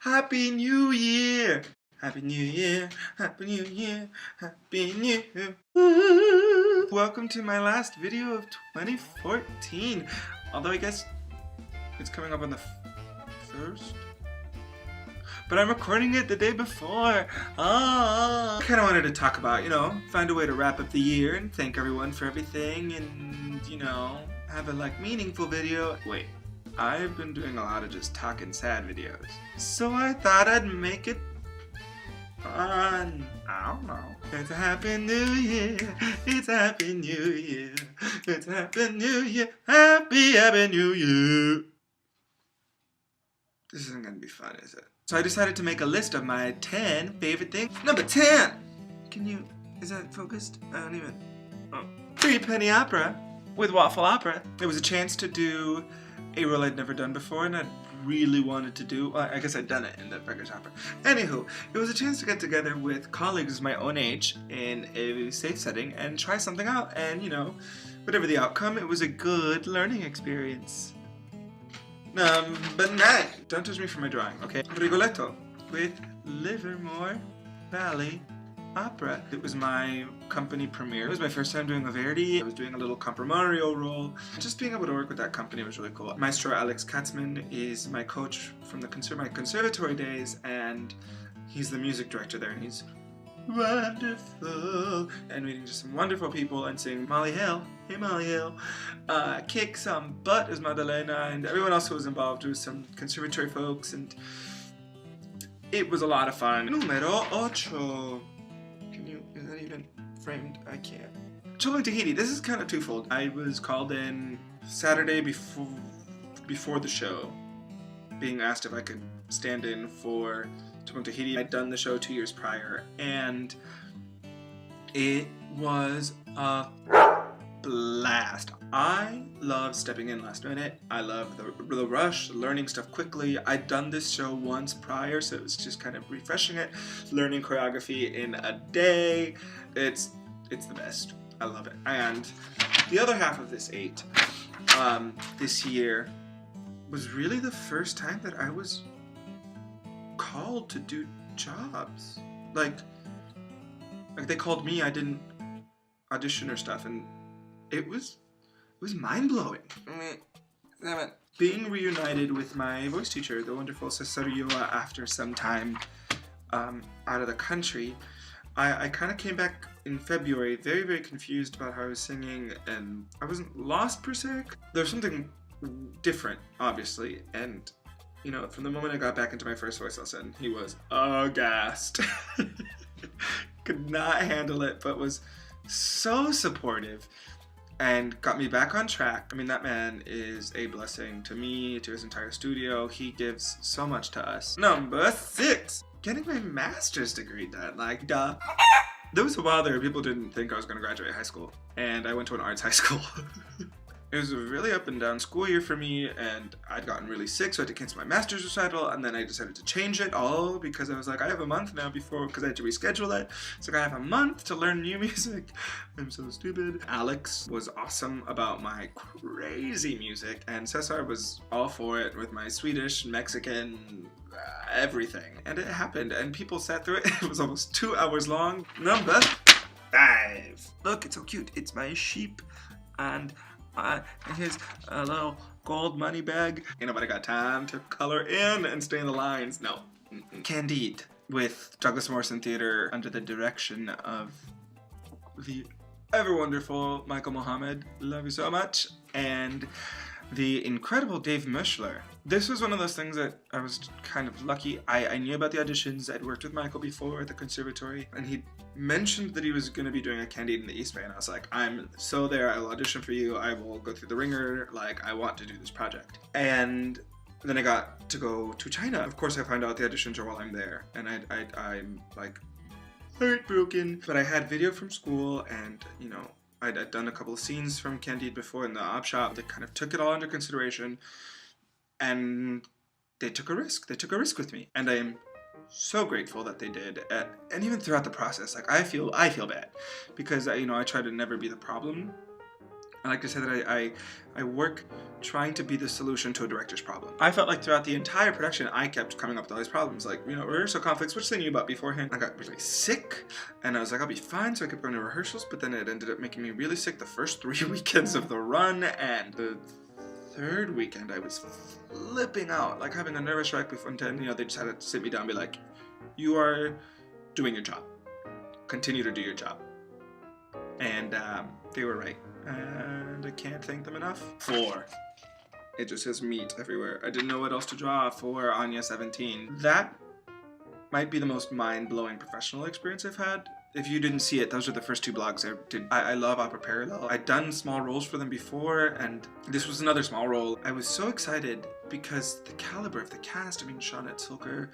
Happy New Year! Happy New Year! Happy New Year! Happy New Year! Woo! Welcome to my last video of 2014. Although I guess it's coming up on the 1st. But I'm recording it the day before. I kind of wanted to talk about, find a way to wrap up the year and thank everyone for everything and, have a meaningful video. Wait, I've been doing a lot of just talking sad videos. So I thought I'd make it fun. I don't know. It's a happy new year. It's a happy new year. It's a happy new year. Happy new year. This isn't gonna be fun, is it? So I decided to make a list of my 10 favorite things. Number 10! Is that focused? I don't even... Oh. 3 Penny Opera with Waffle Opera. It was a chance to do a role I'd never done before and I really wanted to do. Well, I guess I'd done it in the Beggars Opera. Anywho, it was a chance to get together with colleagues my own age in a safe setting and try something out. And, whatever the outcome, it was a good learning experience. Number 9. Don't judge me for my drawing, okay? Rigoletto with Livermore Valley Opera. It was my company premiere. It was my first time doing a Verdi. I was doing a little comprimario role. Just being able to work with that company was really cool. Maestro Alex Katzman is my coach from my conservatory days, and he's the music director there, and he's wonderful. And meeting just some wonderful people and seeing Molly Hill. Hey Molly Hill. Kick some butt as Madalena, and everyone else who was involved. There was some conservatory folks, and it was a lot of fun. Numero 8. Is that even framed? I can't. Cholo in Tahiti. This is kind of twofold. I was called in Saturday before the show, being asked if I could stand in for Cholo in Tahiti. I'd done the show 2 years prior, and it was a blast. I love stepping in last minute. I love the rush, learning stuff quickly. I'd done this show once prior, so it was just kind of refreshing it, learning choreography in a day. It's the best. I love it. And the other half of this 8, this year, was really the first time that I was called to do jobs. Like they called me, I didn't audition or stuff, and it was mind-blowing. Being reunited with my voice teacher, the wonderful Cesarioa, after some time out of the country, I kind of came back in February very, very confused about how I was singing, and I wasn't lost per se. There was something different, obviously, and from the moment I got back into my first voice lesson, he was aghast. Could not handle it, but was so supportive and got me back on track. I mean, that man is a blessing to me, to his entire studio. He gives so much to us. Number 6. Getting my master's degree done. Duh. There was a while there people didn't think I was going to graduate high school, and I went to an arts high school. It was a really up and down school year for me, and I'd gotten really sick, so I had to cancel my master's recital, and then I decided to change it all because I was like, I have a month now because I had to reschedule it. So I have a month to learn new music. I'm so stupid. Alex was awesome about my crazy music, and Cesar was all for it with my Swedish, Mexican, everything. And it happened, and people sat through it. It was almost 2 hours long. Number 5. Look, it's so cute. It's my sheep, and here's a little gold money bag. Ain't nobody got time to color in and stay in the lines. No. Candide with Douglas Morrison Theatre under the direction of the ever wonderful Michael Mohammed. Love you so much. And the incredible Dave Mushler. This was one of those things that I was kind of lucky. I knew about the auditions. I'd worked with Michael before at the conservatory, and he mentioned that he was going to be doing a Candide in the East Bay, and I was like, I'm so there. I will audition for you. I will go through the ringer. I want to do this project. And then I got to go to China. Of course, I find out the auditions are while I'm there, and I'm heartbroken. But I had video from school, and I'd done a couple of scenes from Candide before in the op shop. They kind of took it all under consideration, and they took a risk. They took a risk with me, and I am so grateful that they did. And even throughout the process, I feel bad because I try to never be the problem, I like to say that I work trying to be the solution to a director's problem. I felt like throughout the entire production, I kept coming up with all these problems, like, you know, rehearsal conflicts, which they knew about beforehand. I got really sick, and I was like, I'll be fine, so I kept going to rehearsals, but then it ended up making me really sick the first 3 weekends of the run, and the third weekend I was flipping out, like having a nervous wreck before, and you know, they just had to sit me down and be like, you are doing your job. Continue to do your job. And they were right. And I can't thank them enough. 4. It just says meat everywhere. I didn't know what else to draw for Anya 17. That might be the most mind-blowing professional experience I've had. If you didn't see it, those are the first 2 blogs I did. I love Opera Parallel. I'd done small roles for them before, and this was another small role. I was so excited because the caliber of the cast, I mean, Shawnette Silker,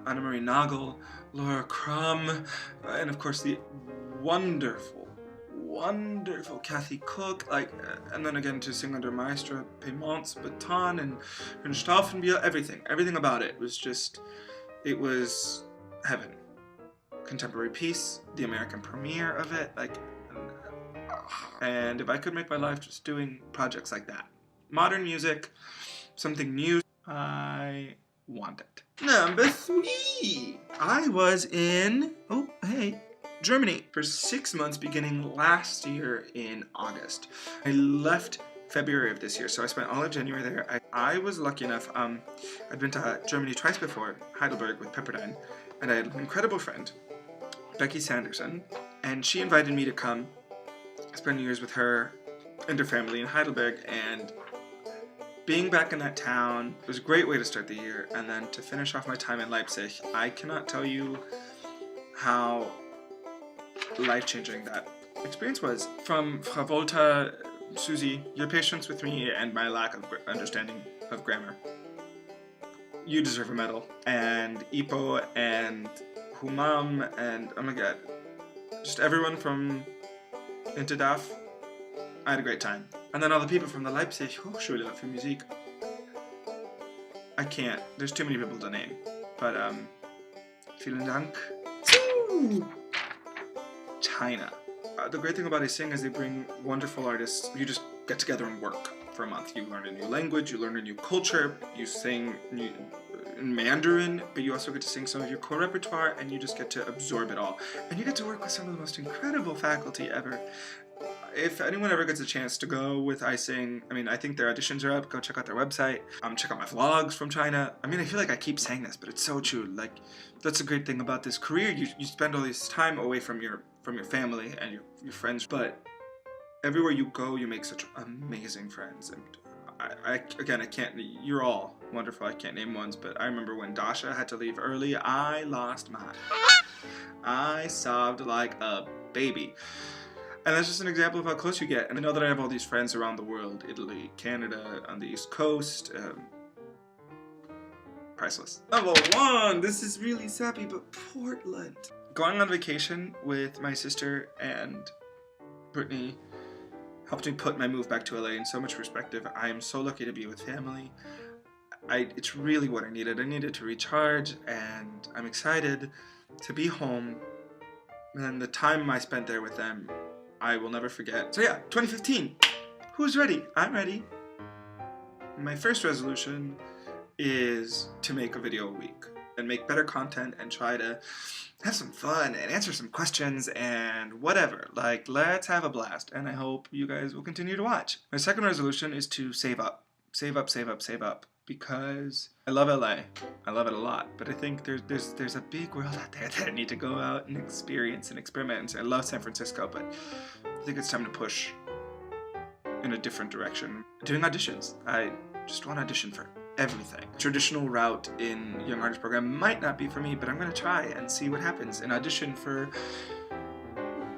Anna Marie Nagel, Laura Crum, and of course the wonderful Kathy Cook, like, and then again to sing under Maestra Paimon's baton and Stauffenbiel, everything about it was just, it was heaven. Contemporary piece, the American premiere of it, like, and if I could make my life just doing projects like that, modern music, something new, I want it. Number 3, I was in, Germany for 6 months beginning last year in August. I left February of this year, so I spent all of January there. I was lucky enough, I'd been to Germany twice before, Heidelberg with Pepperdine, and I had an incredible friend, Becky Sanderson, and she invited me to come spend New Year's with her and her family in Heidelberg, and being back in that town was a great way to start the year, and then to finish off my time in Leipzig. I cannot tell you how life-changing that experience was. From Frau Volta, Susie, your patience with me and my lack of understanding of grammar. You deserve a medal. And Ipo and Humam and, oh my god, just everyone from Interdaf. I had a great time. And then all the people from the Leipzig Hochschule für Musik. I can't, there's too many people to name. But, vielen Dank. China. The great thing about ISING is they bring wonderful artists. You just get together and work for a month. You learn a new language, you learn a new culture, you sing in Mandarin, but you also get to sing some of your core repertoire, and you just get to absorb it all. And you get to work with some of the most incredible faculty ever. If anyone ever gets a chance to go with ISING, I mean, I think their auditions are up. Go check out their website. Check out my vlogs from China. I mean, I feel like I keep saying this, but it's so true. Like, that's the great thing about this career. You spend all this time away from your family and your friends, but everywhere you go, you make such amazing friends. And I can't, you're all wonderful. I can't name ones, but I remember when Dasha had to leave early, I lost my, I sobbed like a baby. And that's just an example of how close you get. And I know that I have all these friends around the world, Italy, Canada, on the East Coast. Priceless. Number 1, this is really sappy, but Portland. Going on vacation with my sister and Brittany helped me put my move back to LA in so much perspective. I am so lucky to be with family. It's really what I needed. I needed to recharge, and I'm excited to be home. And the time I spent there with them, I will never forget. So yeah, 2015. Who's ready? I'm ready. My first resolution is to make a video a week and make better content and try to have some fun and answer some questions and whatever. Like, let's have a blast, and I hope you guys will continue to watch. My second resolution is to save up. Save up. Because I love LA. I love it a lot, but I think there's a big world out there that I need to go out and experience and experiment. I love San Francisco, but I think it's time to push in a different direction. Doing auditions. I just want to audition for everything. Traditional route in Young Artist Program might not be for me, but I'm going to try and see what happens and audition for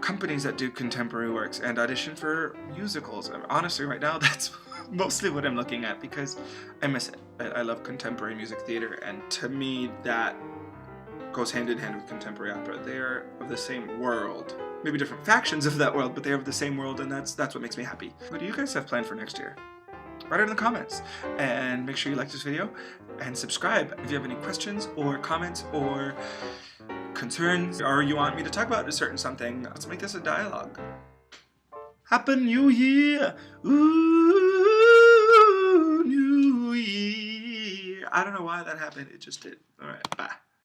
companies that do contemporary works and audition for musicals. Honestly, right now, that's mostly what I'm looking at because I miss it. I love contemporary music theater, and to me, that goes hand in hand with contemporary opera. They're of the same world. Maybe different factions of that world, but they're of the same world, and that's what makes me happy. What do you guys have planned for next year? Write it in the comments, and make sure you like this video and subscribe if you have any questions or comments or concerns, or you want me to talk about a certain something. Let's make this a dialogue. Happy New Year. Ooh, New Year. I don't know why that happened. It just did. All right, bye.